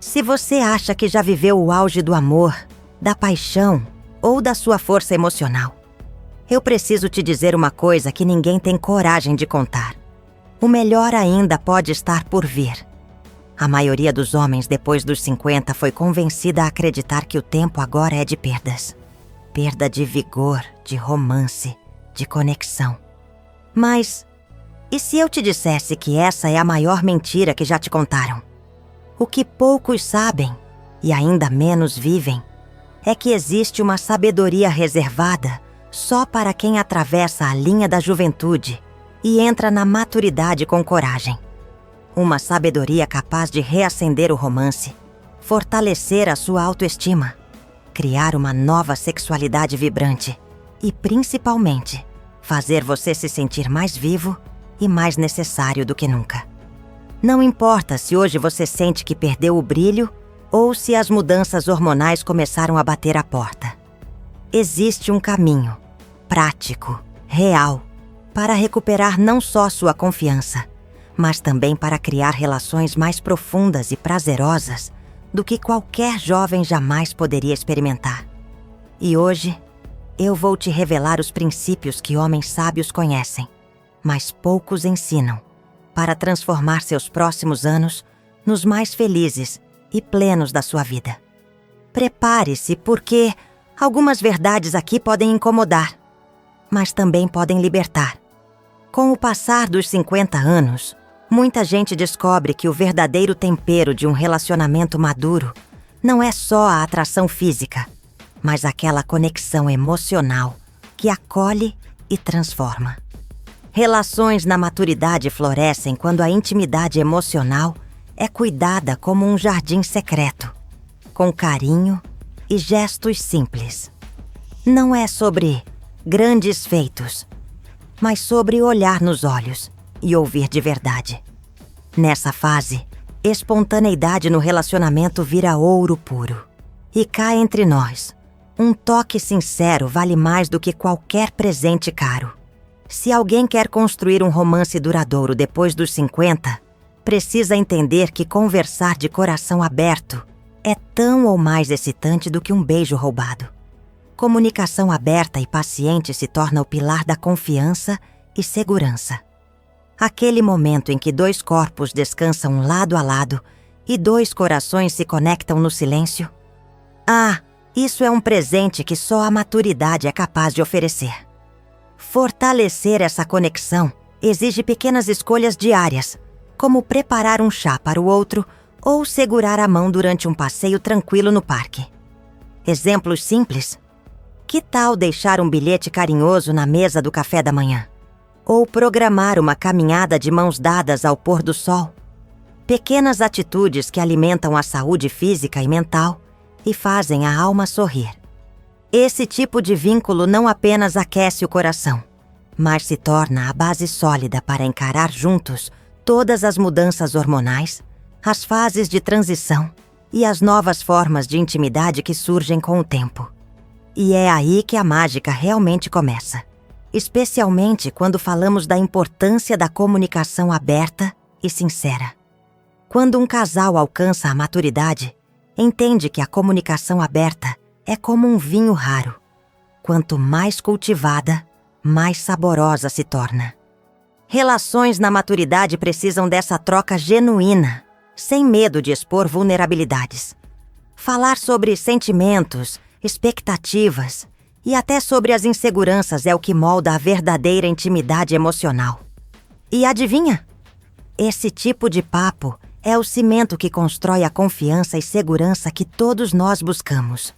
Se você acha que já viveu o auge do amor, da paixão ou da sua força emocional, eu preciso te dizer uma coisa que ninguém tem coragem de contar. O melhor ainda pode estar por vir. A maioria dos homens depois dos 50 foi convencida a acreditar que o tempo agora é de perdas. Perda de vigor, de romance, de conexão. Mas, e se eu te dissesse que essa é a maior mentira que já te contaram? O que poucos sabem, e ainda menos vivem, é que existe uma sabedoria reservada só para quem atravessa a linha da juventude e entra na maturidade com coragem. Uma sabedoria capaz de reacender o romance, fortalecer a sua autoestima, criar uma nova sexualidade vibrante e, principalmente, fazer você se sentir mais vivo e mais necessário do que nunca. Não importa se hoje você sente que perdeu o brilho ou se as mudanças hormonais começaram a bater à porta. Existe um caminho, prático, real, para recuperar não só sua confiança, mas também para criar relações mais profundas e prazerosas do que qualquer jovem jamais poderia experimentar. E hoje, eu vou te revelar os princípios que homens sábios conhecem, mas poucos ensinam, para transformar seus próximos anos nos mais felizes e plenos da sua vida. Prepare-se, porque algumas verdades aqui podem incomodar, mas também podem libertar. Com o passar dos 50 anos, muita gente descobre que o verdadeiro tempero de um relacionamento maduro não é só a atração física, mas aquela conexão emocional que acolhe e transforma. Relações na maturidade florescem quando a intimidade emocional é cuidada como um jardim secreto, com carinho e gestos simples. Não é sobre grandes feitos, mas sobre olhar nos olhos e ouvir de verdade. Nessa fase, espontaneidade no relacionamento vira ouro puro. E cá entre nós, um toque sincero vale mais do que qualquer presente caro. Se alguém quer construir um romance duradouro depois dos 50, precisa entender que conversar de coração aberto é tão ou mais excitante do que um beijo roubado. Comunicação aberta e paciente se torna o pilar da confiança e segurança. Aquele momento em que dois corpos descansam lado a lado e dois corações se conectam no silêncio. Isso é um presente que só a maturidade é capaz de oferecer. Fortalecer essa conexão exige pequenas escolhas diárias, como preparar um chá para o outro ou segurar a mão durante um passeio tranquilo no parque. Exemplos simples? Que tal deixar um bilhete carinhoso na mesa do café da manhã? Ou programar uma caminhada de mãos dadas ao pôr do sol? Pequenas atitudes que alimentam a saúde física e mental e fazem a alma sorrir. Esse tipo de vínculo não apenas aquece o coração, mas se torna a base sólida para encarar juntos todas as mudanças hormonais, as fases de transição e as novas formas de intimidade que surgem com o tempo. E é aí que a mágica realmente começa, especialmente quando falamos da importância da comunicação aberta e sincera. Quando um casal alcança a maturidade, entende que a comunicação aberta é como um vinho raro. Quanto mais cultivada, mais saborosa se torna. Relações na maturidade precisam dessa troca genuína, sem medo de expor vulnerabilidades. Falar sobre sentimentos, expectativas e até sobre as inseguranças é o que molda a verdadeira intimidade emocional. E adivinha? Esse tipo de papo é o cimento que constrói a confiança e segurança que todos nós buscamos.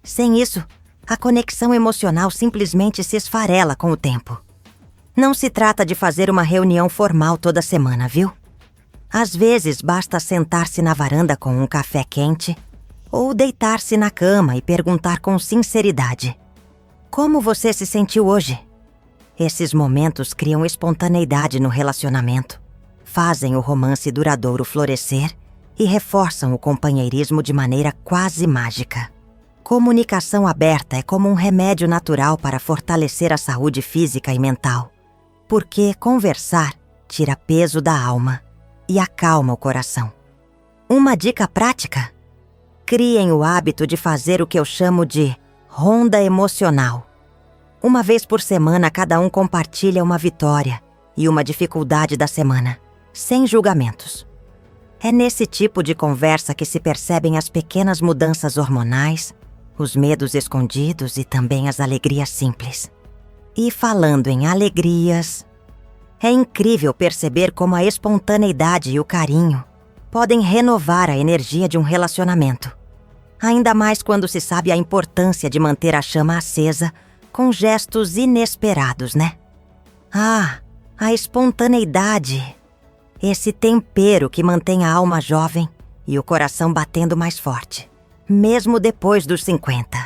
Sem isso, a conexão emocional simplesmente se esfarela com o tempo. Não se trata de fazer uma reunião formal toda semana, viu? Às vezes basta sentar-se na varanda com um café quente ou deitar-se na cama e perguntar com sinceridade: como você se sentiu hoje? Esses momentos criam espontaneidade no relacionamento, fazem o romance duradouro florescer e reforçam o companheirismo de maneira quase mágica. Comunicação aberta é como um remédio natural para fortalecer a saúde física e mental, porque conversar tira peso da alma e acalma o coração. Uma dica prática? Criem o hábito de fazer o que eu chamo de ronda emocional. Uma vez por semana, cada um compartilha uma vitória e uma dificuldade da semana, sem julgamentos. É nesse tipo de conversa que se percebem as pequenas mudanças hormonais, os medos escondidos e também as alegrias simples. E falando em alegrias, é incrível perceber como a espontaneidade e o carinho podem renovar a energia de um relacionamento. Ainda mais quando se sabe a importância de manter a chama acesa com gestos inesperados, né? Ah, a espontaneidade. Esse tempero que mantém a alma jovem e o coração batendo mais forte, mesmo depois dos 50.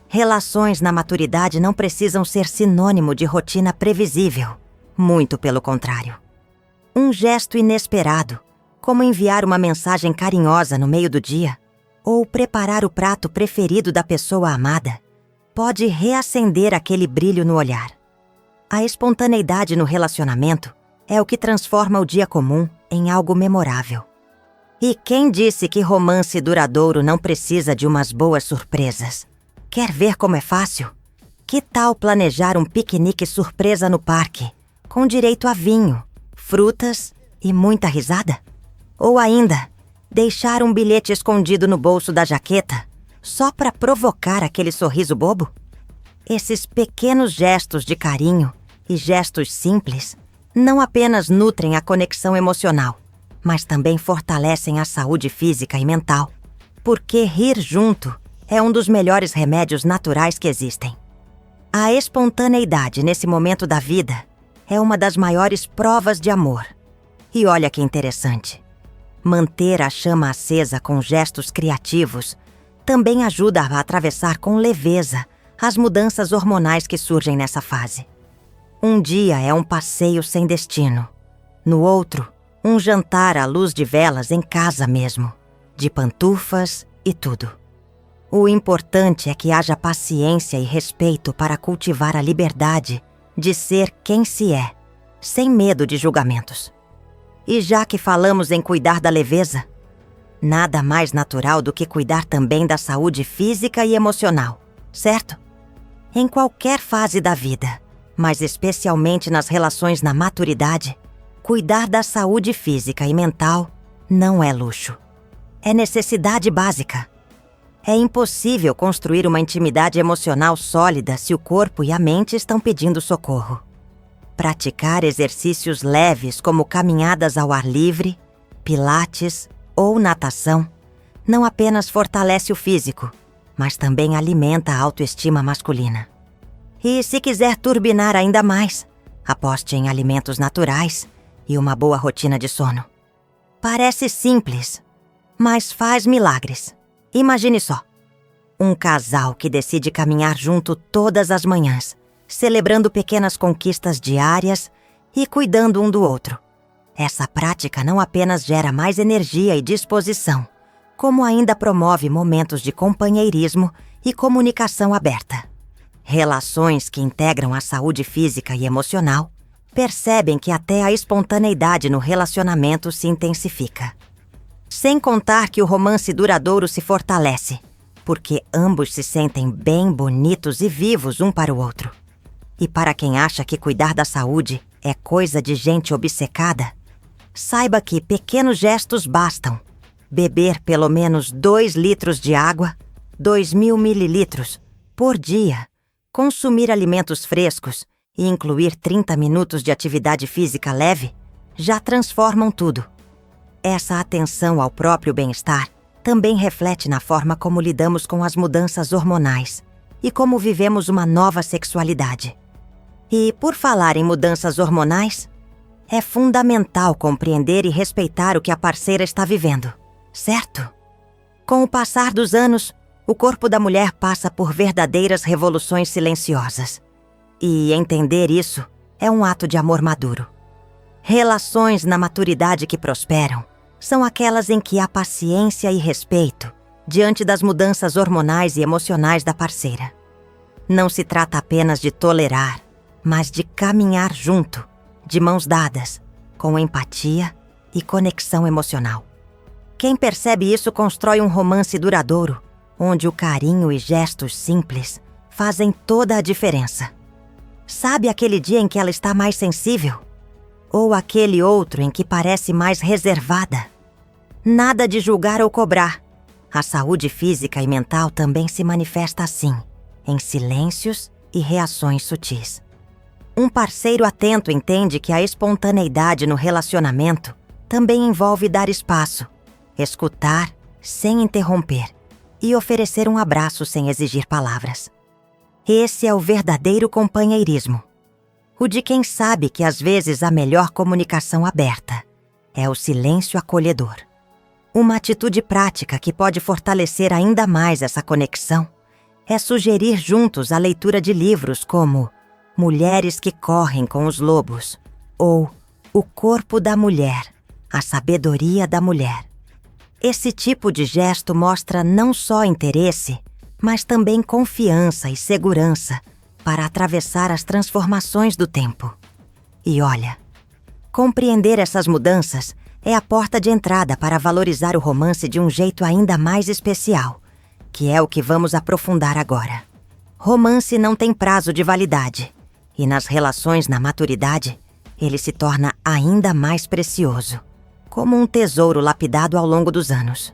Relações na maturidade não precisam ser sinônimo de rotina previsível. Muito pelo contrário. Um gesto inesperado, como enviar uma mensagem carinhosa no meio do dia, ou preparar o prato preferido da pessoa amada, pode reacender aquele brilho no olhar. A espontaneidade no relacionamento é o que transforma o dia comum em algo memorável. E quem disse que romance duradouro não precisa de umas boas surpresas? Quer ver como é fácil? Que tal planejar um piquenique surpresa no parque, com direito a vinho, frutas e muita risada? Ou ainda, deixar um bilhete escondido no bolso da jaqueta, só para provocar aquele sorriso bobo? Esses pequenos gestos de carinho e gestos simples não apenas nutrem a conexão emocional, mas também fortalecem a saúde física e mental, porque rir junto é um dos melhores remédios naturais que existem. A espontaneidade nesse momento da vida é uma das maiores provas de amor. E olha que interessante. Manter a chama acesa com gestos criativos também ajuda a atravessar com leveza as mudanças hormonais que surgem nessa fase. Um dia é um passeio sem destino. No outro, um jantar à luz de velas em casa mesmo, de pantufas e tudo. O importante é que haja paciência e respeito para cultivar a liberdade de ser quem se é, sem medo de julgamentos. E já que falamos em cuidar da leveza, nada mais natural do que cuidar também da saúde física e emocional, certo? Em qualquer fase da vida, mas especialmente nas relações na maturidade, cuidar da saúde física e mental não é luxo. É necessidade básica. É impossível construir uma intimidade emocional sólida se o corpo e a mente estão pedindo socorro. Praticar exercícios leves como caminhadas ao ar livre, pilates ou natação não apenas fortalece o físico, mas também alimenta a autoestima masculina. E se quiser turbinar ainda mais, aposte em alimentos naturais e uma boa rotina de sono. Parece simples, mas faz milagres. Imagine só, um casal que decide caminhar junto todas as manhãs, celebrando pequenas conquistas diárias e cuidando um do outro. Essa prática não apenas gera mais energia e disposição, como ainda promove momentos de companheirismo e comunicação aberta. Relações que integram a saúde física e emocional percebem que até a espontaneidade no relacionamento se intensifica. Sem contar que o romance duradouro se fortalece, porque ambos se sentem bem bonitos e vivos um para o outro. E para quem acha que cuidar da saúde é coisa de gente obcecada, saiba que pequenos gestos bastam. Beber pelo menos 2 litros de água, 2.000 mililitros, por dia, consumir alimentos frescos e incluir 30 minutos de atividade física leve, já transformam tudo. Essa atenção ao próprio bem-estar também reflete na forma como lidamos com as mudanças hormonais e como vivemos uma nova sexualidade. E, por falar em mudanças hormonais, é fundamental compreender e respeitar o que a parceira está vivendo, certo? Com o passar dos anos, o corpo da mulher passa por verdadeiras revoluções silenciosas. E entender isso é um ato de amor maduro. Relações na maturidade que prosperam são aquelas em que há paciência e respeito diante das mudanças hormonais e emocionais da parceira. Não se trata apenas de tolerar, mas de caminhar junto, de mãos dadas, com empatia e conexão emocional. Quem percebe isso constrói um romance duradouro, onde o carinho e gestos simples fazem toda a diferença. Sabe aquele dia em que ela está mais sensível? Ou aquele outro em que parece mais reservada? Nada de julgar ou cobrar. A saúde física e mental também se manifesta assim, em silêncios e reações sutis. Um parceiro atento entende que a espontaneidade no relacionamento também envolve dar espaço, escutar sem interromper e oferecer um abraço sem exigir palavras. Esse é o verdadeiro companheirismo. O de quem sabe que às vezes a melhor comunicação aberta é o silêncio acolhedor. Uma atitude prática que pode fortalecer ainda mais essa conexão é sugerir juntos a leitura de livros como Mulheres que Correm com os Lobos ou O Corpo da Mulher, a Sabedoria da Mulher. Esse tipo de gesto mostra não só interesse, mas também confiança e segurança para atravessar as transformações do tempo. E olha, compreender essas mudanças é a porta de entrada para valorizar o romance de um jeito ainda mais especial, que é o que vamos aprofundar agora. Romance não tem prazo de validade, e nas relações na maturidade, ele se torna ainda mais precioso, como um tesouro lapidado ao longo dos anos.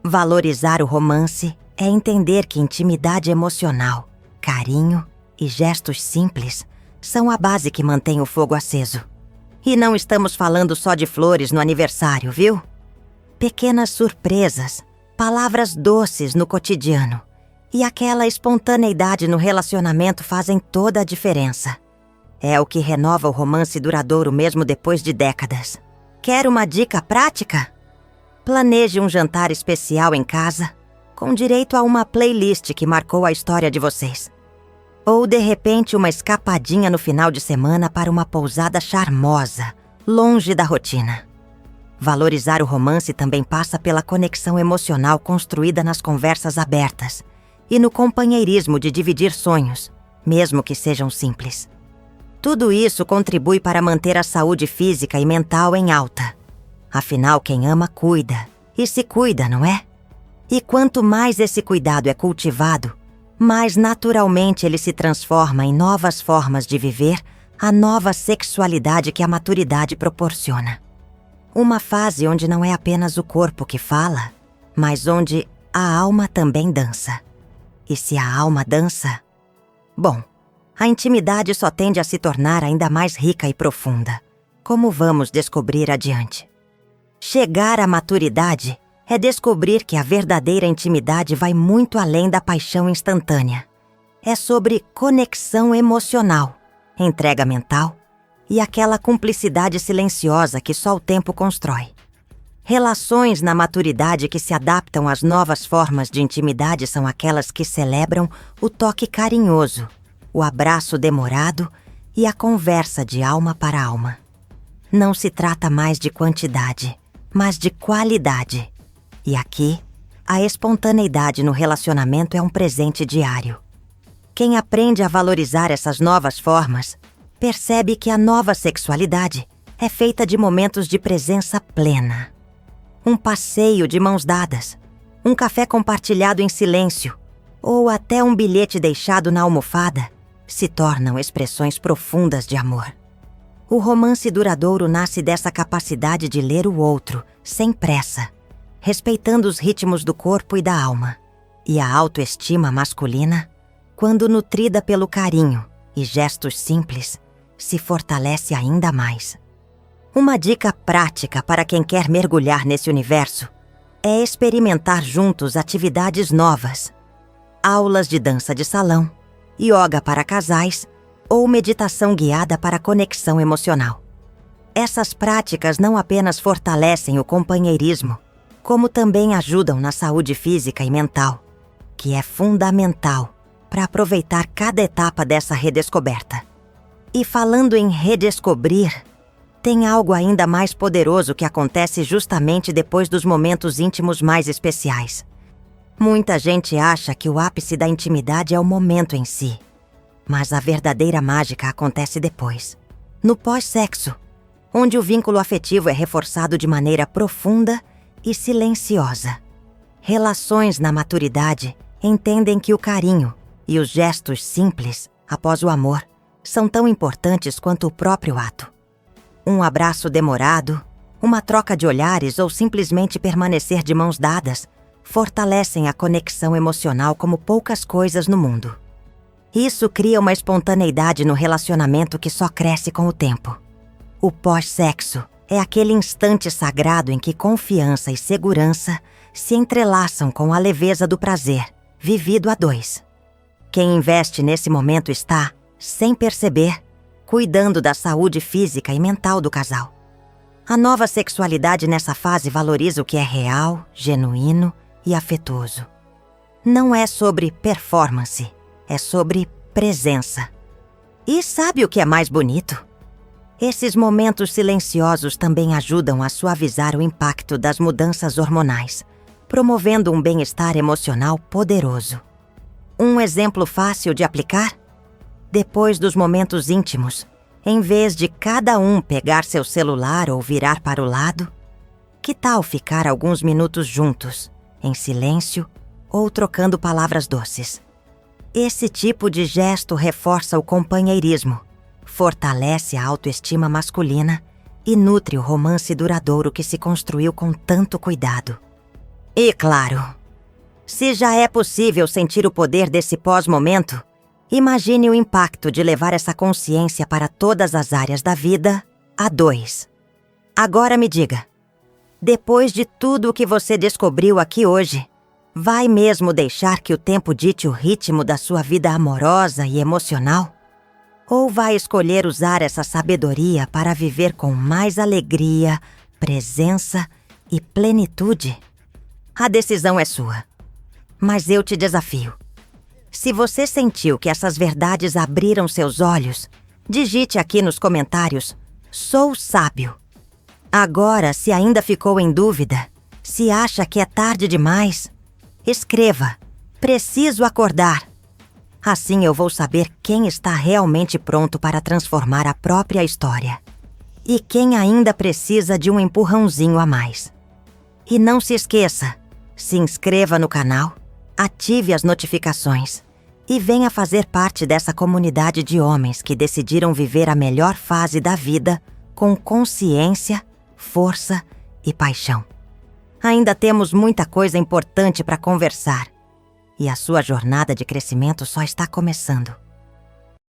Valorizar o romance é entender que intimidade emocional, carinho e gestos simples são a base que mantém o fogo aceso. E não estamos falando só de flores no aniversário, viu? Pequenas surpresas, palavras doces no cotidiano e aquela espontaneidade no relacionamento fazem toda a diferença. É o que renova o romance duradouro mesmo depois de décadas. Quer uma dica prática? Planeje um jantar especial em casa, com direito a uma playlist que marcou a história de vocês. Ou, de repente, uma escapadinha no final de semana para uma pousada charmosa, longe da rotina. Valorizar o romance também passa pela conexão emocional construída nas conversas abertas e no companheirismo de dividir sonhos, mesmo que sejam simples. Tudo isso contribui para manter a saúde física e mental em alta. Afinal, quem ama cuida, e se cuida, não é? E quanto mais esse cuidado é cultivado, mais naturalmente ele se transforma em novas formas de viver a nova sexualidade que a maturidade proporciona. Uma fase onde não é apenas o corpo que fala, mas onde a alma também dança. E se a alma dança, bom, a intimidade só tende a se tornar ainda mais rica e profunda, como vamos descobrir adiante. Chegar à maturidade é descobrir que a verdadeira intimidade vai muito além da paixão instantânea. É sobre conexão emocional, entrega mental e aquela cumplicidade silenciosa que só o tempo constrói. Relações na maturidade que se adaptam às novas formas de intimidade são aquelas que celebram o toque carinhoso, o abraço demorado e a conversa de alma para alma. Não se trata mais de quantidade, mas de qualidade. E aqui, a espontaneidade no relacionamento é um presente diário. Quem aprende a valorizar essas novas formas, percebe que a nova sexualidade é feita de momentos de presença plena. Um passeio de mãos dadas, um café compartilhado em silêncio, ou até um bilhete deixado na almofada, se tornam expressões profundas de amor. O romance duradouro nasce dessa capacidade de ler o outro, sem pressa, respeitando os ritmos do corpo e da alma. E a autoestima masculina, quando nutrida pelo carinho e gestos simples, se fortalece ainda mais. Uma dica prática para quem quer mergulhar nesse universo é experimentar juntos atividades novas. Aulas de dança de salão, yoga para casais ou meditação guiada para conexão emocional. Essas práticas não apenas fortalecem o companheirismo, como também ajudam na saúde física e mental, que é fundamental para aproveitar cada etapa dessa redescoberta. E falando em redescobrir, tem algo ainda mais poderoso que acontece justamente depois dos momentos íntimos mais especiais. Muita gente acha que o ápice da intimidade é o momento em si, mas a verdadeira mágica acontece depois, no pós-sexo, onde o vínculo afetivo é reforçado de maneira profunda e silenciosa. Relações na maturidade entendem que o carinho e os gestos simples, após o amor, são tão importantes quanto o próprio ato. Um abraço demorado, uma troca de olhares ou simplesmente permanecer de mãos dadas fortalecem a conexão emocional como poucas coisas no mundo. Isso cria uma espontaneidade no relacionamento que só cresce com o tempo. O pós-sexo é aquele instante sagrado em que confiança e segurança se entrelaçam com a leveza do prazer, vivido a dois. Quem investe nesse momento está, sem perceber, cuidando da saúde física e mental do casal. A nova sexualidade nessa fase valoriza o que é real, genuíno e afetuoso. Não é sobre performance, é sobre presença. E sabe o que é mais bonito? Esses momentos silenciosos também ajudam a suavizar o impacto das mudanças hormonais, promovendo um bem-estar emocional poderoso. Um exemplo fácil de aplicar? Depois dos momentos íntimos, em vez de cada um pegar seu celular ou virar para o lado, que tal ficar alguns minutos juntos, em silêncio ou trocando palavras doces? Esse tipo de gesto reforça o companheirismo, fortalece a autoestima masculina e nutre o romance duradouro que se construiu com tanto cuidado. E claro, se já é possível sentir o poder desse pós-momento, imagine o impacto de levar essa consciência para todas as áreas da vida a dois. Agora me diga, depois de tudo o que você descobriu aqui hoje, vai mesmo deixar que o tempo dite o ritmo da sua vida amorosa e emocional? Ou vai escolher usar essa sabedoria para viver com mais alegria, presença e plenitude? A decisão é sua. Mas eu te desafio. Se você sentiu que essas verdades abriram seus olhos, digite aqui nos comentários: "Sou sábio". Agora, se ainda ficou em dúvida, se acha que é tarde demais, escreva: "Preciso acordar". Assim eu vou saber quem está realmente pronto para transformar a própria história e quem ainda precisa de um empurrãozinho a mais. E não se esqueça, se inscreva no canal, ative as notificações e venha fazer parte dessa comunidade de homens que decidiram viver a melhor fase da vida com consciência, força e paixão. Ainda temos muita coisa importante para conversar e a sua jornada de crescimento só está começando.